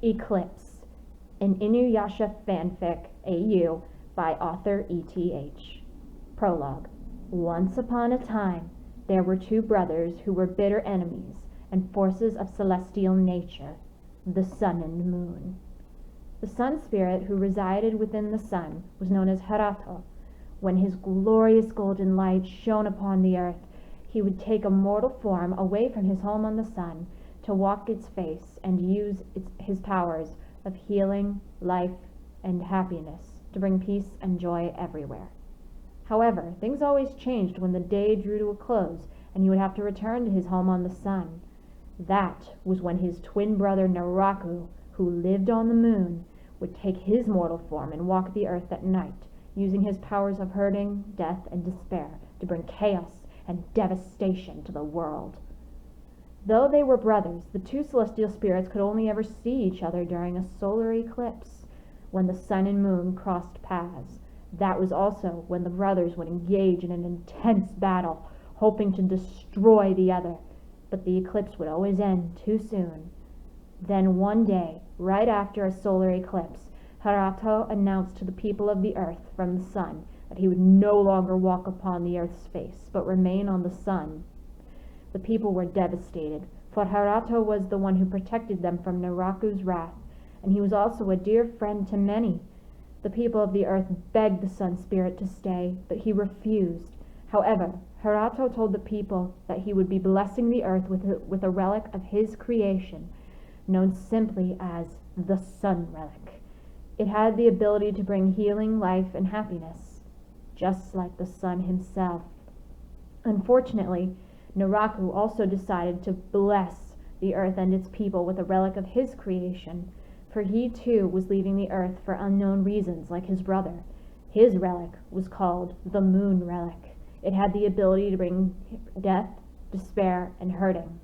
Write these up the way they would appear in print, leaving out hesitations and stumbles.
Eclipse, an INUYASHA fanfic AU by author ETH. Prologue. Once upon a time, there were two brothers who were bitter enemies and forces of celestial nature, the sun and moon. The sun spirit who resided within the sun was known as Harato. When his glorious golden light shone upon the earth, he would take a mortal form away from his home on the sun to walk its face and use his powers of healing, life, and happiness to bring peace and joy everywhere. However, things always changed when the day drew to a close and he would have to return to his home on the sun. That was when his twin brother Naraku, who lived on the moon, would take his mortal form and walk the earth at night, using his powers of hurting, death, and despair to bring chaos and devastation to the world. Though they were brothers, the two celestial spirits could only ever see each other during a solar eclipse, when the sun and moon crossed paths. That was also when the brothers would engage in an intense battle, hoping to destroy the other, but the eclipse would always end too soon. Then one day, right after a solar eclipse, Harato announced to the people of the earth from the sun that he would no longer walk upon the earth's face, but remain on the sun. The people were devastated, for Harato was the one who protected them from Naraku's wrath, and he was also a dear friend to many. The people of the earth begged the sun spirit to stay, but he refused. However, Harato told the people that he would be blessing the earth with a relic of his creation, known simply as the sun relic. It had the ability to bring healing, life, and happiness, just like the sun himself. Unfortunately, Naraku also decided to bless the earth and its people with a relic of his creation, for he too was leaving the earth for unknown reasons like his brother. His relic was called the moon relic. It had the ability to bring death, despair, and hurting.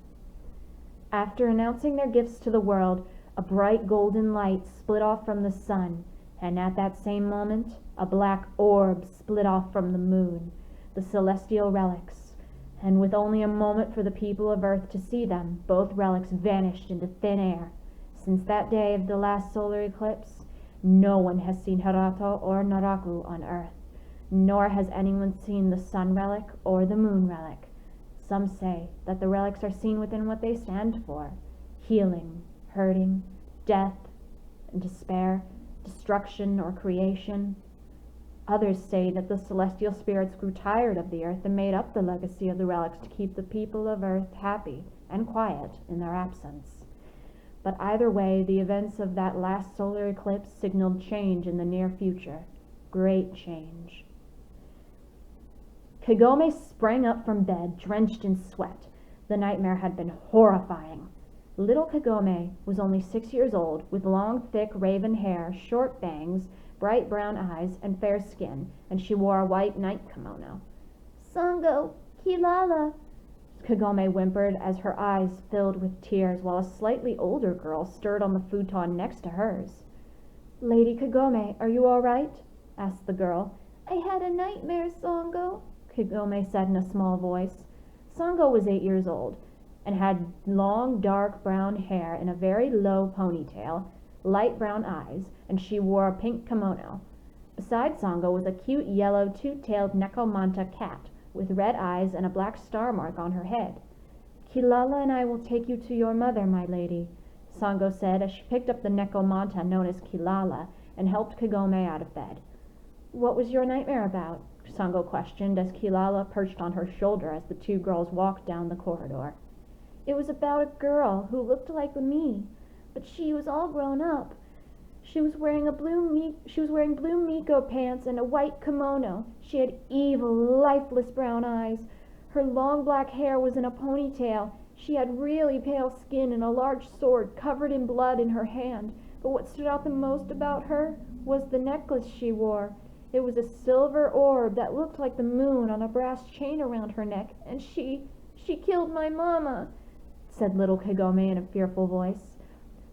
After announcing their gifts to the world, a bright golden light split off from the sun, and at that same moment, a black orb split off from the moon, the celestial relics. And with only a moment for the people of Earth to see them, both relics vanished into thin air. Since that day of the last solar eclipse, no one has seen Harato or Naraku on Earth, nor has anyone seen the sun relic or the moon relic. Some say that the relics are seen within what they stand for: healing, hurting, death, and despair, destruction, or creation. Others say that the celestial spirits grew tired of the earth and made up the legacy of the relics to keep the people of earth happy and quiet in their absence. But either way, the events of that last solar eclipse signaled change in the near future. Great change. Kagome sprang up from bed, drenched in sweat. The nightmare had been horrifying. Little Kagome was only 6 years old, with long, thick raven hair, short bangs, bright brown eyes, and fair skin, and she wore a white night kimono. "Sango, Kilala," Kagome whimpered as her eyes filled with tears, while a slightly older girl stirred on the futon next to hers. "Lady Kagome, are you all right?" asked the girl. "I had a nightmare, Sango," Kagome said in a small voice. Sango was 8 years old, and had long, dark brown hair in a very low ponytail, light brown eyes, and she wore a pink kimono. Beside Sango was a cute yellow two-tailed Nekomanta cat with red eyes and a black star mark on her head. "Kilala and I will take you to your mother, my lady," Sango said as she picked up the Nekomanta known as Kilala and helped Kagome out of bed. "What was your nightmare about?" Sango questioned as Kilala perched on her shoulder as the two girls walked down the corridor. "It was about a girl who looked like me, but she was all grown up. She was wearing blue Miko pants and a white kimono. She had evil, lifeless brown eyes. Her long black hair was in a ponytail. She had really pale skin and a large sword covered in blood in her hand. But what stood out the most about her was the necklace she wore. It was a silver orb that looked like the moon on a brass chain around her neck, and she killed my mama," said little Kagome in a fearful voice.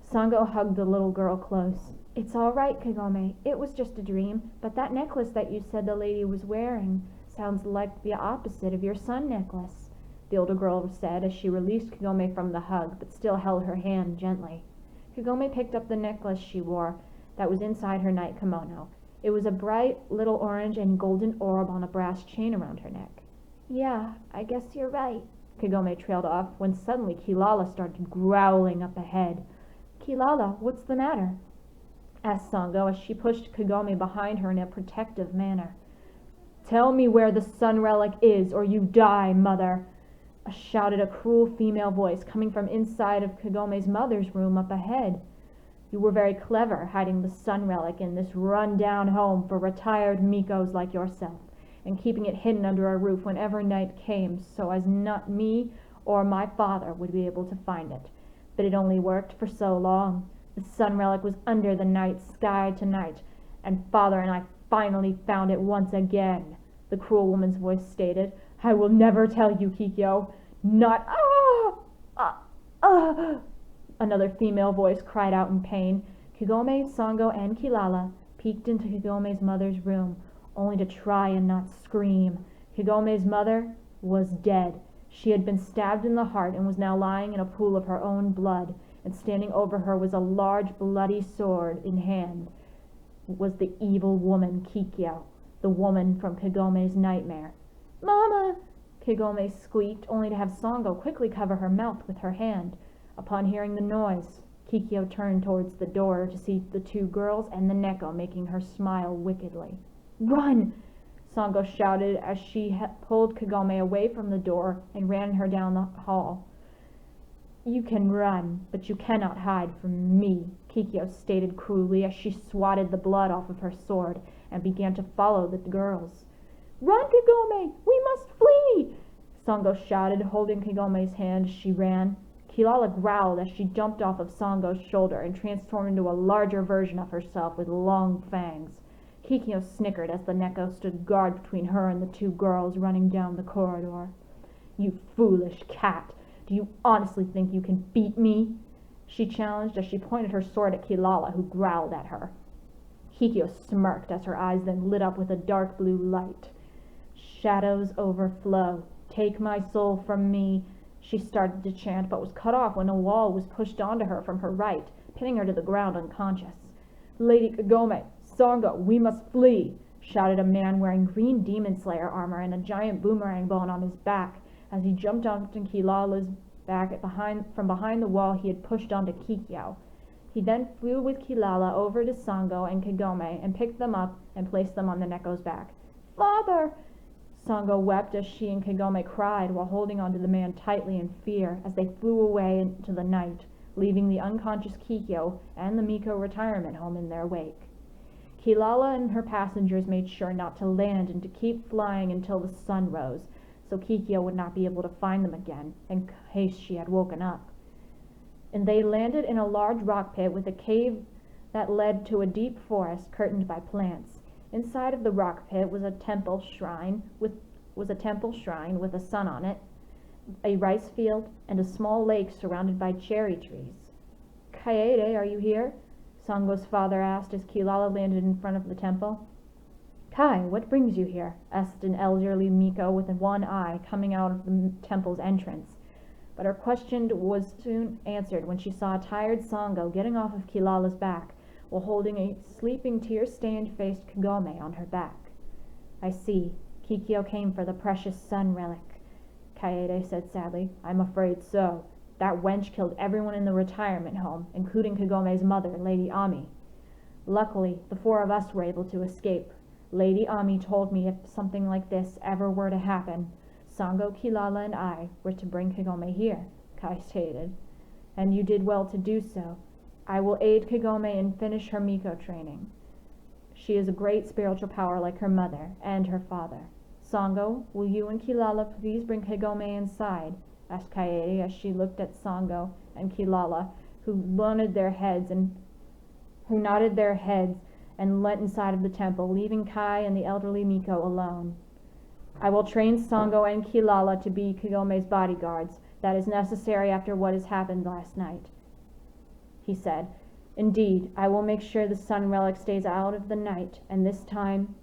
Sango hugged the little girl close. "It's all right, Kagome. It was just a dream, but that necklace that you said the lady was wearing sounds like the opposite of your sun necklace," the older girl said as she released Kagome from the hug, but still held her hand gently. Kagome picked up the necklace she wore that was inside her night kimono. It was a bright little orange and golden orb on a brass chain around her neck. Yeah, I guess you're right, Kagome trailed off, when suddenly Kilala started growling up ahead. Kilala, what's the matter? Asked Sango as she pushed Kagome behind her in a protective manner. Tell me where the sun relic is, or you die, mother! Shouted a cruel female voice coming from inside of Kagome's mother's room up ahead. You were very clever hiding the sun relic in this run-down home for retired Mikos like yourself, and keeping it hidden under a roof whenever night came, so as not me or my father would be able to find it. But it only worked for so long. The sun relic was under the night sky tonight, and father and I finally found it once again, the cruel woman's voice stated. I will never tell you, Kikyo. Not Another female voice cried out in pain. Kagome, Sango, and Kilala peeked into Kagome's mother's room, only to try and not scream. Kagome's mother was dead. She had been stabbed in the heart and was now lying in a pool of her own blood, and standing over her was a large bloody sword in hand. It was the evil woman Kikyo, the woman from Kagome's nightmare. Mama! Kagome squeaked, only to have Sango quickly cover her mouth with her hand. Upon hearing the noise, Kikyo turned towards the door to see the two girls and the Neko making her smile wickedly. Run! Sango shouted as she pulled Kagome away from the door and ran her down the hall. You can run, but you cannot hide from me, Kikyo stated cruelly as she swatted the blood off of her sword and began to follow the girls. Run, Kagome! We must flee! Sango shouted, holding Kagome's hand as she ran. Kilala growled as she jumped off of Sango's shoulder and transformed into a larger version of herself with long fangs. Kikyo snickered as the Neko stood guard between her and the two girls running down the corridor. You foolish cat! Do you honestly think you can beat me? She challenged as she pointed her sword at Kilala, who growled at her. Kikyo smirked as her eyes then lit up with a dark blue light. Shadows overflow. Take my soul from me. She started to chant, but was cut off when a wall was pushed onto her from her right, pinning her to the ground unconscious. Lady Kagome, Sango, we must flee, shouted a man wearing green demon slayer armor and a giant boomerang bone on his back as he jumped onto Kilala's back from behind the wall he had pushed onto Kikyo. He then flew with Kilala over to Sango and Kagome and picked them up and placed them on the Neko's back. Father! Sango wept as she and Kagome cried while holding onto the man tightly in fear as they flew away into the night, leaving the unconscious Kikyo and the Miko retirement home in their wake. Kilala and her passengers made sure not to land and to keep flying until the sun rose, so Kikyo would not be able to find them again in case she had woken up. And they landed in a large rock pit with a cave that led to a deep forest curtained by plants. Inside of the rock pit was a temple shrine with a sun on it, a rice field, and a small lake surrounded by cherry trees. Kaede, are you here? Sango's father asked as Kilala landed in front of the temple. Kai, what brings you here? Asked an elderly Miko with one eye coming out of the temple's entrance. But her question was soon answered when she saw a tired Sango getting off of Kilala's back while holding a sleeping, tear-stained-faced Kagome on her back. I see. Kikyo came for the precious sun relic, Kaede said sadly. I'm afraid so. That wench killed everyone in the retirement home, including Kagome's mother, Lady Ami. Luckily, the four of us were able to escape. Lady Ami told me if something like this ever were to happen, Sango, Kilala, and I were to bring Kagome here, Kai stated. And you did well to do so. I will aid Kagome and finish her Miko training. She is a great spiritual power like her mother and her father. Sango, will you and Kilala please bring Kagome inside? Asked Kaede as she looked at Sango and Kilala, who nodded their heads and went inside of the temple, leaving Kai and the elderly Miko alone. I will train Sango and Kilala to be Kagome's bodyguards. That is necessary after what has happened last night, he said. Indeed, I will make sure the sun relic stays out of the night, and this time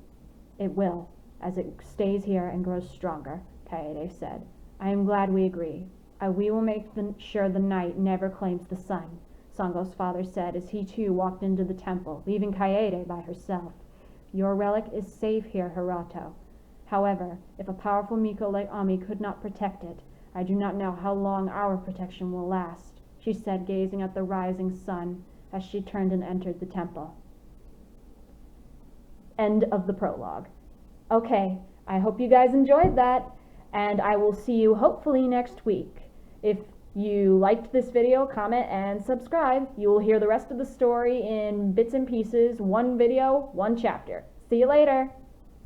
it will, as it stays here and grows stronger, Kaede said. I am glad we agree. We will make sure the night never claims the sun. Sango's father said as he too walked into the temple, leaving Kaede by herself. Your relic is safe here, Hirato. However, if a powerful Miko like Ami could not protect it, I do not know how long our protection will last, she said, gazing at the rising sun as she turned and entered the temple. End of the prologue. Okay, I hope you guys enjoyed that, and I will see you hopefully next week. If you liked this video, comment and subscribe. You will hear the rest of the story in bits and pieces, one video, one chapter. See you later.